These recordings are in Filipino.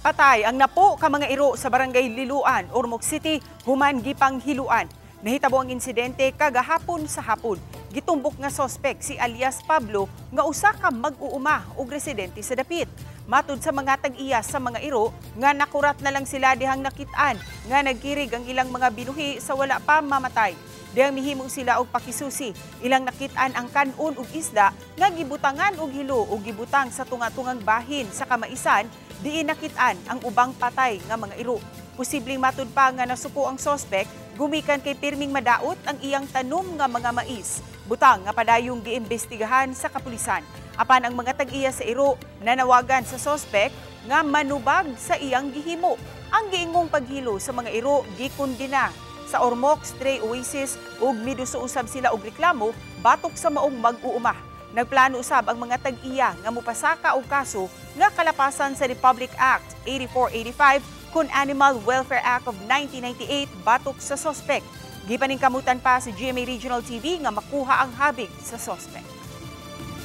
Patay ang napo ka mga iro sa barangay Liluan, Ormoc City, human gipang hiluan. Nahitabo ang insidente kagahapon sa hapon. Gitumbok nga sospek si alias Pablo nga usa ka mag-uuma og residente sa dapit. Matud sa mga tag-iya sa mga iro nga nakurat na lang sila dihang nakit-an nga nagkirig ang ilang mga binuhi sa wala pa mamatay. Dihang mihimong sila og pakisusi, ilang nakit-an ang kanon ug isda nga gibutangan og hilo ug gibutang sa tunga-tungang bahin sa kamaisan diin nakit-an ang ubang patay nga mga iro. Posibleng matud pa nga nasuko ang sospek gumikan kay pirming madaot ang iyang tanom nga mga mais. Butang nga padayong giimbestigahan sa kapulisan. Apan ang mga tag-iya sa iro nanawagan sa sospek nga manubag sa iyang gihimo. Ang giingong paghilo sa mga iro gikundina. Sa Ormoc, Stray Oasis ug miduso-usab sila og reklamo batok sa maong mag-uuma. Nagplano usab ang mga tag-iya nga mopasaka og kaso nga kalapasan sa Republic Act 8485 kun Animal Welfare Act of 1998 batok sa sospek. Gipaningkamutan pa sa GMA Regional TV nga makuha ang habig sa sospek.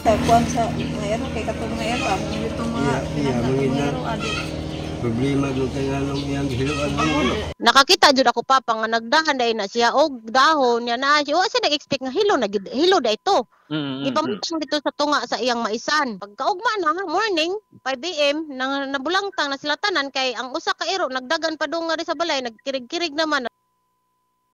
Kuan sa ngayon kay katong ngayon pa mo itong mga problema do kay anong iyang hiluan mo. Nakakita jud ako pa nga nagdahan dai na siya og dahon niya na siya. Wa siya nag-expect nga hilo da ito. Ipamutang dito sa tunga sa iyang maisan. Pagkaugma na morning 5 AM nang nabulangtang na sila tanan kay ang usa ka iro nagdagan pa dong nga sa balay nagkirig-kirig naman.